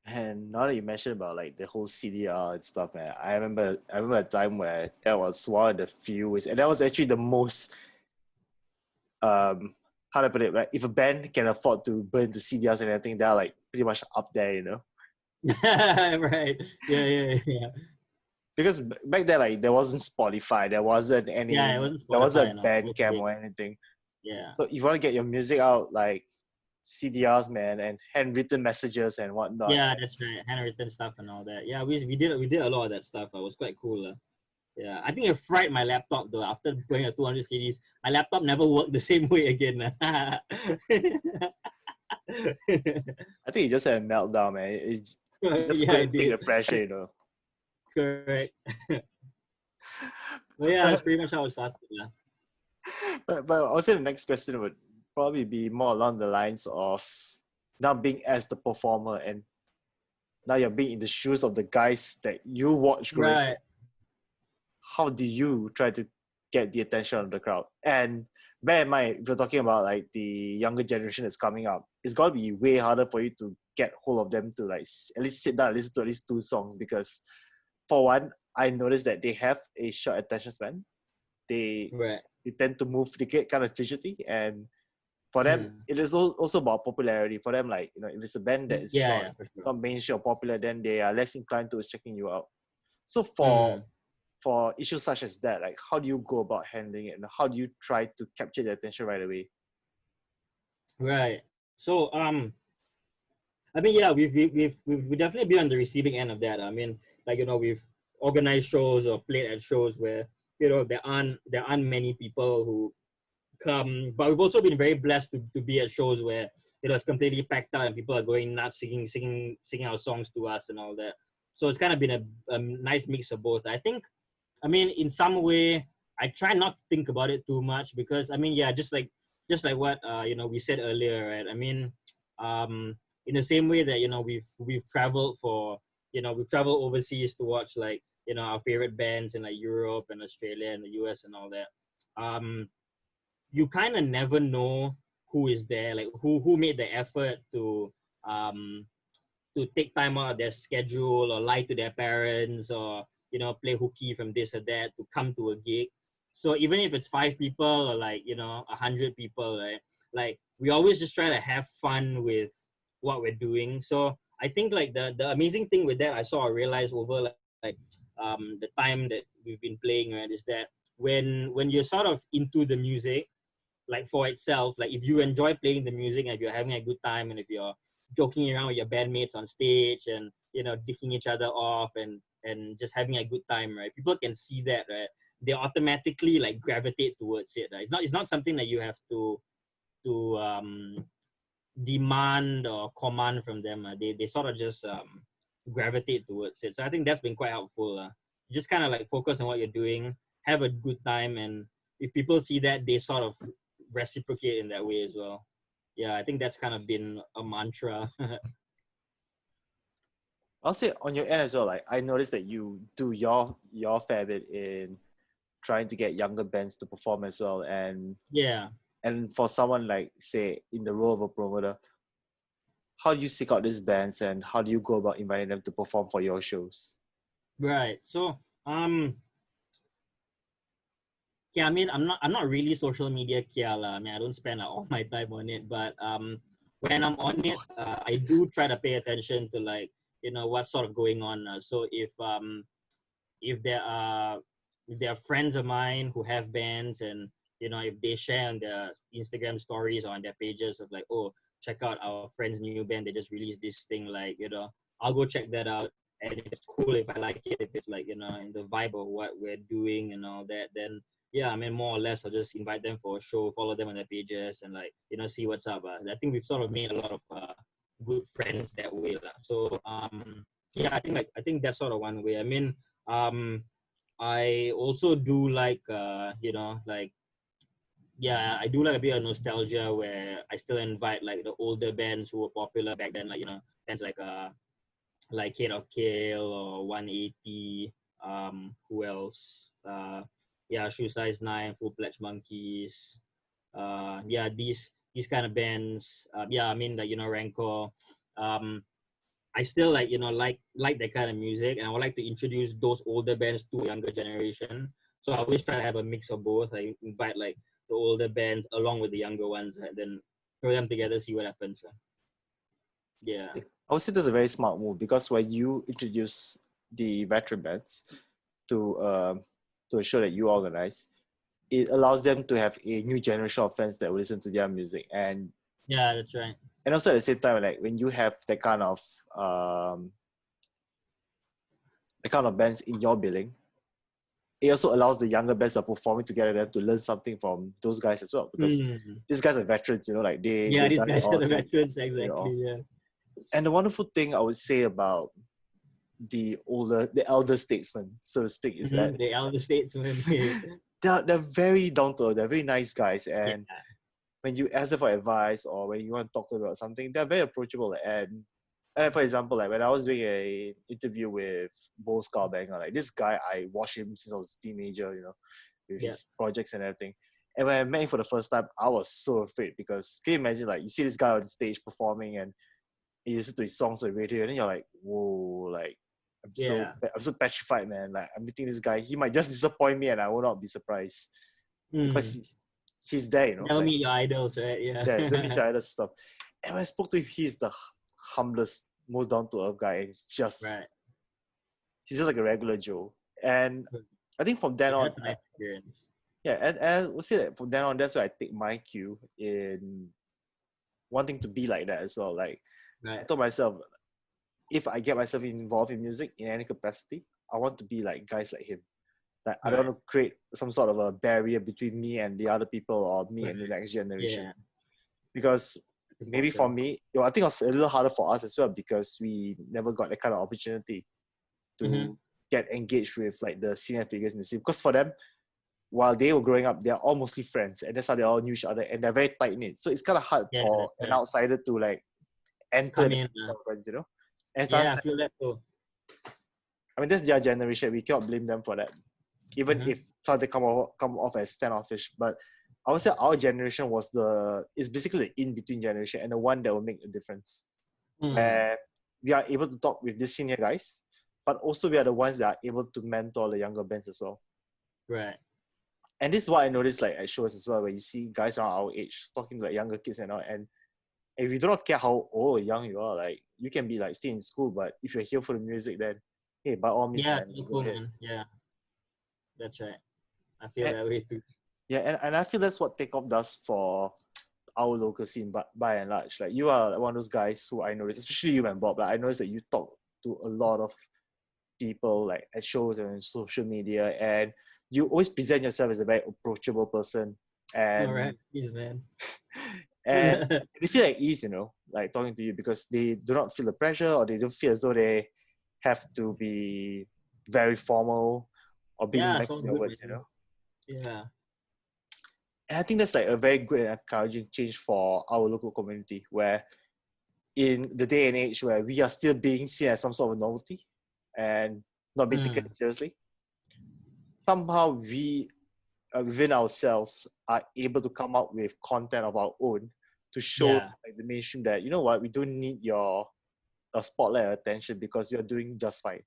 And now that you mentioned about like the whole CDR and stuff, man, I remember a time where that was one of the few, and that was actually the most how to put it, right? If a band can afford to burn to CDRs and everything, they're like pretty much up there, Right. Yeah. Because back then, like there wasn't Spotify, there wasn't Yeah, it any, wasn't there wasn't Spotify a and all. It was Bandcamp big. or anything. Yeah. So if you want to get your music out, like CDRs, man, and handwritten messages and whatnot. Yeah, that's right. Handwritten stuff and all that. Yeah, we did a lot of that stuff. It was quite cool. Yeah, I think it fried my laptop though. After going a 200 CDs, my laptop never worked the same way again. I think you just had a meltdown, man. You just Yeah, I couldn't take did. the pressure. Correct. Well, yeah, that's pretty much how it started. Yeah. But also the next question would probably be more along the lines of now being as the performer, and now you're being in the shoes of the guys that you watch growing up. Right. How do you try to get the attention of the crowd? And bear in mind, if you're talking about like the younger generation that's coming up, it's got to be way harder for you to get hold of them to like at least sit down and listen to at least 2 songs, because for one, I noticed that they have a short attention span. They Right. tend to move, they get kind of fidgety, and for them it is also about popularity. For them, like if it's a band that is Yeah, for sure. not mainstream or popular, then they are less inclined to checking you out. So Mm. for issues such as that, like how do you go about handling it, and how do you try to capture their attention right away? Right. So I mean, yeah, we've definitely been on the receiving end of that. I mean, like, we've organized shows or played at shows where, there aren't many people who come, but we've also been very blessed to be at shows where, it's completely packed out and people are going nuts, singing our songs to us and all that. So it's kind of been a nice mix of both. I mean, in some way, I try not to think about it too much because, I mean, yeah, just like what we said earlier, right? I mean, um, in the same way that, we've traveled we've traveled overseas to watch, like, our favorite bands in like Europe and Australia and the US and all that. You kind of never know who is there, like who made the effort um to take time out of their schedule or lie to their parents or play hooky from this or that to come to a gig. So even if it's 5 people or like 100 people, right? Like we always just try to have fun with what we're doing. So I think like the amazing thing with that I saw or realized over the time that we've been playing, right, is that when you're sort of into the music, like for itself, like if you enjoy playing the music and if you're having a good time and if you're joking around with your bandmates on stage and dicking each other off and just having a good time, right? People can see that, right? They automatically like gravitate towards it, right? It's not something that you have to demand or command from them. They sort of just gravitate towards it. So I think that's been quite helpful. Just kind of like focus on what you're doing, have a good time, and if people see that, they sort of reciprocate in that way as well. Yeah, I think that's kind of been a mantra. I'll say on your end as well, like I noticed that you do your fair bit in trying to get younger bands to perform as well. Yeah. And for someone like, say, in the role of a promoter, how do you seek out these bands and how do you go about inviting them to perform for your shows? Right. So yeah, I mean, I'm not really social media kia lah. I mean, I don't spend all my time on it, but when I'm on it, I do try to pay attention to like what's sort of going on. So if there are friends of mine who have bands and if they share on their Instagram stories or on their pages of like, oh, check out our friend's new band, they just released this thing, like I'll go check that out. And if it's cool, if I like it, if it's like in the vibe of what we're doing and all that, then yeah, I mean, more or less I'll just invite them for a show, follow them on their pages and like see what's up. I think we've sort of made a lot of good friends that way lah. So yeah, I think that's sort of one way. I mean, I also do like like, yeah, I do like a bit of nostalgia where I still invite like the older bands who were popular back then, like bands like Kate of Kale or 180. Who else? Yeah, Shoe Size 9, Full Fledged Monkeys. Yeah, these kind of bands. Yeah, I mean, like Rancor. I still like like that kind of music, and I would like to introduce those older bands to a younger generation. So I always try to have a mix of both. I invite like the older bands along with the younger ones, and then throw them together, see what happens. Yeah. I would say that's a very smart move because when you introduce the veteran bands to a show that you organize, it allows them to have a new generation of fans that will listen to their music. Yeah, that's right. And also at the same time, like when you have the kind of bands in your billing, it also allows the younger bands that are performing together them to learn something from those guys as well, because these guys are veterans, like Yeah, they've these done it guys all. are the veterans, you know. exactly. Yeah. And the wonderful thing I would say about the elder statesmen, so to speak, is that The elder statesmen. they're very down to earth, they're very nice guys, Yeah. and when you ask them for advice or when you want to talk to them about something, they're very approachable. And for example, like when I was doing a interview with Bo Scarbanger, like this guy, I watched him since I was a teenager, with Yeah. his projects and everything. And when I met him for the first time, I was so afraid because can you imagine, like you see this guy on stage performing and you listen to his songs on the radio, and then you're like, whoa, like Yeah. I'm so petrified, man. Like I'm meeting this guy, he might just disappoint me, and I will not be surprised because he's there, Tell like me your idols, right? Yeah. let me try other stuff. And when I spoke to him, he's the humblest, most down to earth guy. Right. He's just like a regular Joe. And I think from then Yeah, on, that's a nice experience. yeah, and I would say that from then on, that's where I take my cue in wanting to be like that as well. Like I Right. told myself, if I get myself involved in music in any capacity, I want to be like guys like him. Like I don't Right. want to create some sort of a barrier between me and the other people or me Right. and the next generation. Yeah. Because It's maybe for important. me, I think it was a little harder for us as well because we never got that kind of opportunity Mm-hmm. to get engaged with like the senior figures in the city. Because for them, while they were growing up, they're all mostly friends, and that's how they all knew each other, and they're very tight knit. So it's kind of hard Yeah, for that's an right. outsider to like enter Come the in. friends, you know. And so Yeah, I feel that too. I mean, that's their generation. We cannot blame them for that, even Mm-hmm. if some of they come off as standoffish. But I would say our generation is basically the in between generation and the one that will make a difference, Mm. where we are able to talk with these senior guys, but also we are the ones that are able to mentor the younger bands as well. Right. And this is what I noticed like at shows as well, where you see guys around our age talking to like younger kids and all. And if you do not care how old or young you are, like you can be like still in school, but if you're here for the music, then hey, by all means, Yeah, man, pretty go cool, ahead. man. Yeah, that's right. I feel And, that way too. yeah, and I feel that's what Takeoff does for our local scene, but by and large, like you are one of those guys who I noticed, especially you and Bob. Like I noticed that you talk to a lot of people like at shows and on social media, and you always present yourself as a very approachable person, All right. and Yes, man. and they feel at ease, you know, like talking to you because they do not feel the pressure or they don't feel as though they have to be very formal or being Yeah, back it's all in their good, words, you man. know. Yeah. And I think that's like a very good and encouraging change for our local community, where in the day and age where we are still being seen as some sort of novelty and not being taken Mm. seriously, somehow we within ourselves are able to come up with content of our own to show Yeah. like the mainstream that you know what, we don't need your spotlight or attention because you're doing just fine.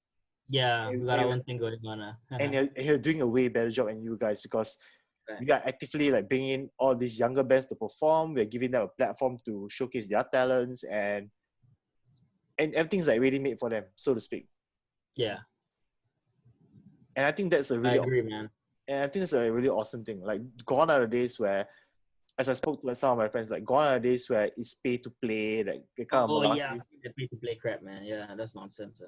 Yeah. And, We got our own thing going on. you're doing a way better job than you guys because Right. we are actively like bringing in all these younger bands to perform. We're giving them a platform to showcase their talents, and everything's like ready made for them, so to speak. Yeah. And I think that's a I really agree, man. and I think it's a really awesome thing. Like gone are the days where, as I spoke to like, some of my friends, like gone are the days where it's pay to play, like the kind of Oh, yeah. malarkey, The pay to play crap, man. Yeah, that's nonsense.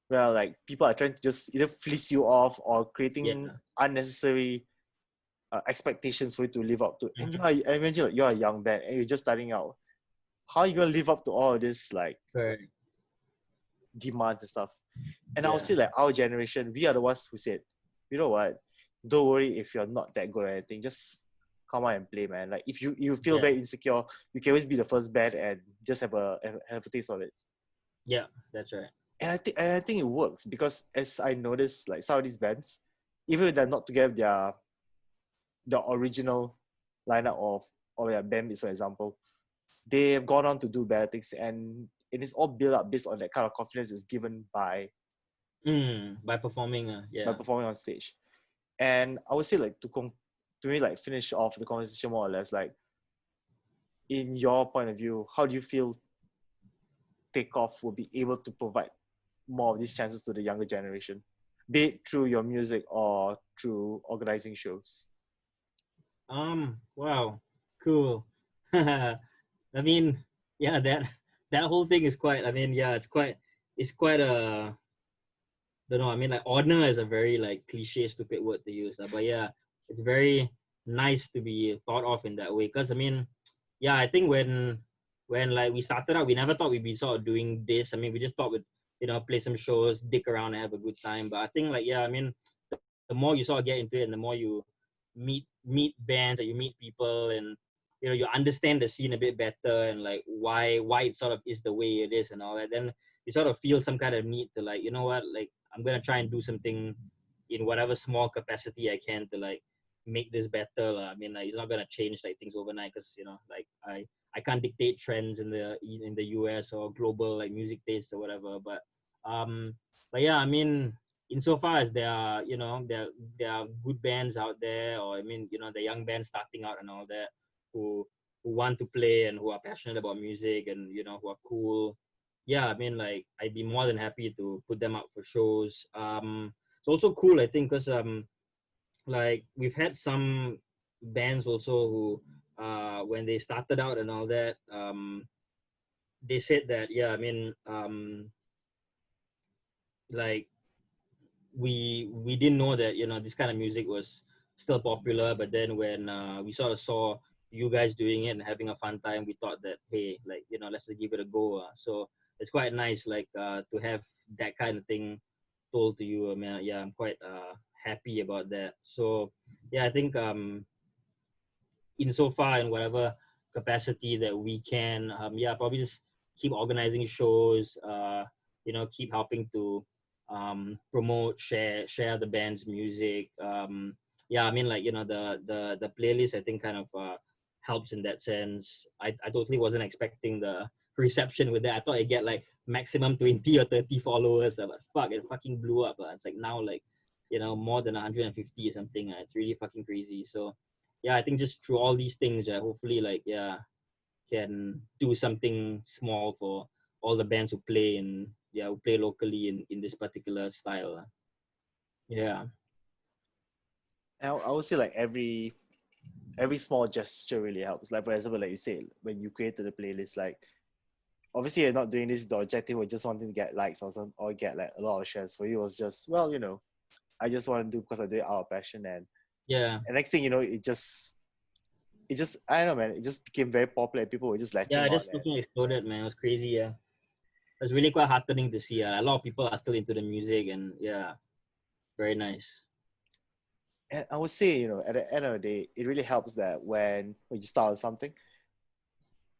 where like people are trying to just either fleece you off or Yeah. creating unnecessary expectations for you to live up to. And Mhm. I imagine like, you're a young band and you're just starting out. How are you gonna live up to all of this like Correct. demands and stuff? And I'll Yeah. say like our generation, we are the ones who said, you know what, don't worry if you're not that good at anything, just come on and play, man. Like if you feel Yeah. very insecure, you can always be the first band and just have a taste of it. Yeah. That's right. And I think it works because as I noticed, like some of these bands, even if they're not together, the original lineup of their band mates, for example, they have gone on to do better things, and it is all built up based on that kind of confidence that's given By performing, by yeah. performing on stage. And I would say like to me like finish off the conversation more or less, like in your point of view, how do you feel Takeoff will be able to provide more of these chances to the younger generation, be it through your music or through organizing shows? Wow. Cool. I mean, yeah, that whole thing is quite. I mean, yeah, it's quite a. Don't know. I mean, like honor is a very like cliche, stupid word to use, but yeah, it's very nice to be thought of in that way. Cause I mean, yeah, I think when like we started out, we never thought we'd be sort of doing this. I mean, we just thought we'd play some shows, dick around, and have a good time. But I think like yeah, I mean, the more you sort of get into it, and the more you meet bands, and you meet people, and you understand the scene a bit better, and like why it sort of is the way it is, and all that. Then you sort of feel some kind of need to like what, like I'm gonna try and do something in whatever small capacity I can to like make this better. I mean, like it's not gonna change like things overnight because like I can't dictate trends in the US or global like music tastes or whatever. But yeah, I mean, insofar as there are there are good bands out there, or I mean the young bands starting out and all that who want to play and who are passionate about music and who are cool. Yeah, I mean, like I'd be more than happy to put them out for shows. it's also cool, I think, because like we've had some bands also who when they started out and all that, they said that, yeah, I mean, like we didn't know that, you know, this kind of music was still popular, but then when we sort of saw you guys doing it and having a fun time, we thought that, hey, like, you know, let's just give it a go. So it's quite nice, like, to have that kind of thing told to you. I mean, yeah, I'm quite happy about that. So yeah, I think insofar in whatever capacity that we can, yeah, probably just keep organizing shows, you know, keep helping to promote, share the band's music. Yeah, I mean, like, you know, the playlist, I think, kind of helps in that sense. I totally wasn't expecting the reception with that. I thought I get like maximum 20 or 30 followers, but fuck, it fucking blew up. It's like now, like, you know, more than 150 or something. It's really fucking crazy. So yeah, I think just through all these things, hopefully, like, yeah, can do something small for all the bands who play and, yeah, who play locally in this particular style. Yeah. I would say like every small gesture really helps. Like, for example, like you said, when you created the playlist, like obviously you're not doing this with the objective or just wanting to get likes or some or get like a lot of shares. For you, it was just, well, you know, I just want to do because I do it out of passion, Yeah. and next thing you know, it just I don't know, man, it just became very popular. People were just Yeah, latching it on, just fucking exploded, man. It was crazy. Yeah. It was really quite heartening to see. A lot of people are still into the music, and yeah, very nice. and I would say, you know, at the end of the day, it really helps that when you start on something,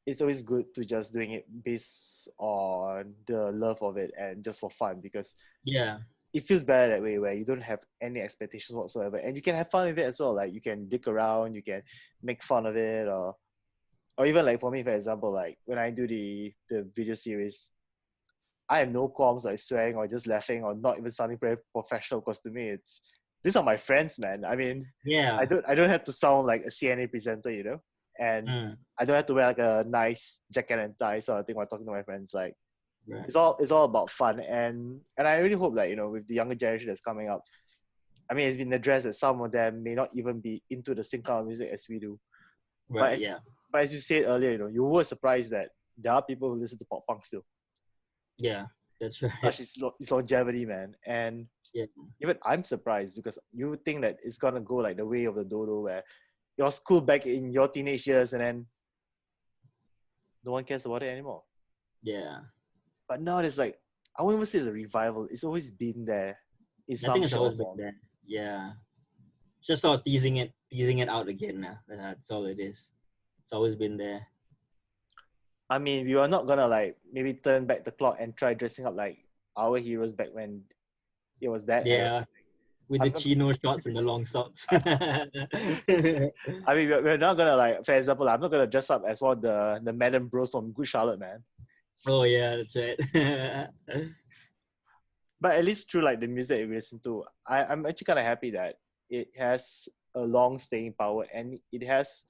it's always good to just doing it based on the love of it and just for fun, because Yeah. it feels better that way, where you don't have any expectations whatsoever, and you can have fun with it as well. Like, you can dick around, you can make fun of it, or even like for me, for example, like when I do the video series, I have no qualms like swearing or just laughing or not even sounding very professional, because to me it's these are my friends, man. I mean, Yeah. I don't have to sound like a CNA presenter, you know, and Mm, I don't have to wear like a nice jacket and tie sort of thing while talking to my friends. Like, right. it's all about fun, and I really hope that, you know, with the younger generation that's coming up, I mean, it's been addressed that some of them may not even be into the same kind of music as we do. But Right. as, Yeah. but as you said earlier, you know, you were surprised that there are people who listen to pop punk still. Yeah. That's right. Such is its longevity, man. And Yeah. even I'm surprised, because you would think that it's gonna go like the way of the dodo, where it was cool back in your teenage years, and then no one cares about it anymore. Yeah. But now it's like, I wouldn't even say it's a revival. It's always been there in I some think it's shape or always been form. there. Yeah. Just sort of teasing it out again. That's all it is. It's always been there. I mean, we were not gonna like maybe turn back the clock and try dressing up like our heroes back when it was that era. Yeah, with the I'm not, chino shorts and the long socks. I mean, we're not gonna like, for example, I'm not gonna dress up as one of the Madam Bros from Good Charlotte, man. Oh yeah, that's right. But at least through like the music that we listen to, I'm actually kind of happy that it has a long staying power, and it has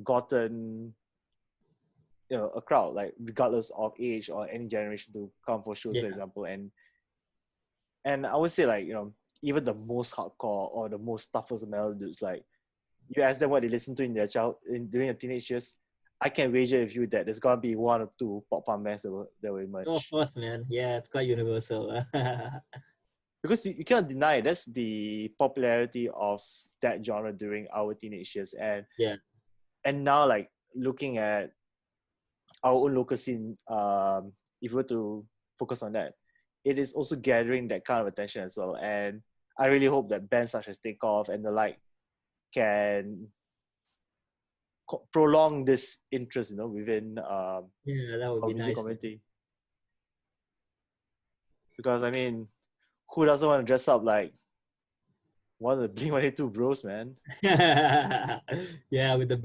gotten, you know, a crowd, like regardless of age or any generation, to come for shows, for Yeah, example. And I would say, like, you know, even the most hardcore or the most toughest of metal dudes, like, you ask them what they listen to in their during their teenage years, I can wager with you that there's gonna be one or two pop punk bands that will oh, of emerge. course, man. Yeah, it's quite universal. Because you can't deny that's the popularity of that genre during our teenage years, Yeah, and now, like, looking at our own local scene, if we were to focus on that, it is also gathering that kind of attention as well. And I really hope that bands such as Takeoff and the like can prolong this interest, you know, within yeah, that would our be music nice, man. community. Because I mean, who doesn't want to dress up like one of the Blink-182 bros, man? Yeah, with the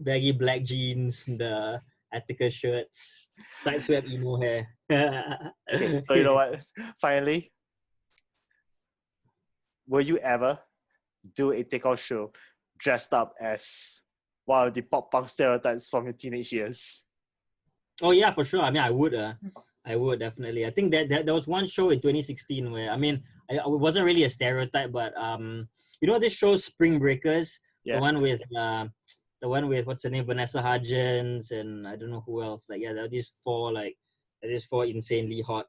baggy black jeans, the Attica shirts, sideswept emo hair. Okay, so you know what? Finally, will you ever do a Takeoff show dressed up as one of the pop punk stereotypes from your teenage years? Oh yeah, for sure. I mean, I would definitely. I think that there was one show in 2016 where, I mean, it wasn't really a stereotype, but you know this show Spring Breakers, Yeah. the one with what's her name, Vanessa Hudgens, and I don't know who else. Like yeah, there are these four insanely hot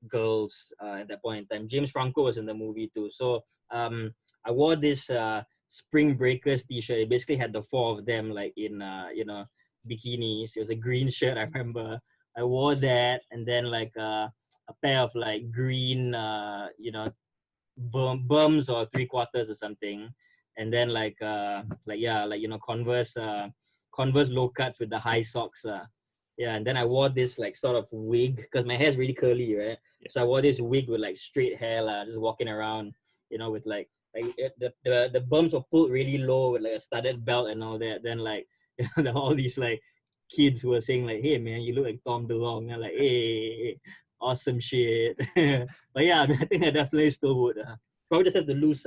girls at that point in time. James Franco was in the movie too. So I wore this Spring Breakers t-shirt. It basically had the four of them like in bikinis. It was a green shirt, I remember. I wore that, and then like a pair of like green bums or three quarters or something, and then Converse low cuts with the high socks. Yeah, and then I wore this like sort of wig because my hair's really curly, right? Yeah. So I wore this wig with like straight hair, just walking around, with like the bumps were pulled really low with like a studded belt and all that. Then like all these like kids who were saying like, "Hey man, you look like Tom DeLonge." And like, "Hey, awesome shit." But yeah, I mean, I think I definitely still would. Probably just have to lose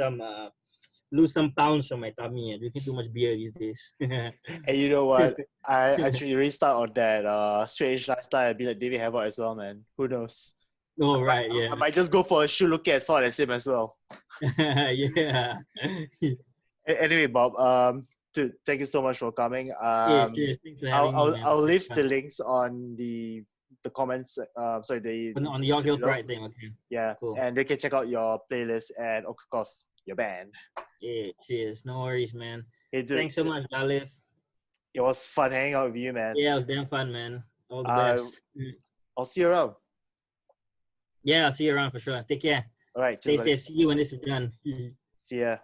some pounds from my tummy. Drinking too much beer these days. And you know what? I actually restart on that strange lifestyle. I'd be like David Havok as well, man. Who knows? Oh right, yeah, I might just go for a shoe look at sword as him as well. yeah. Anyway, Bob, thank you so much for coming. Yeah, cheers. Thanks for having me, man. I'll leave the links on the comments. Sorry, the On the Your Guilt Pride thing, okay. Yeah, Cool. and they can check out your playlist and of course your band. Yeah, cheers. No worries, man. Hey, dude, Thanks so much, Galif. it was fun hanging out with you, man. Yeah, it was damn fun, man. All the best. I'll see you around. Yeah, I'll see you around for sure. Take care. All right. Stay safe. See you when this is done. See ya.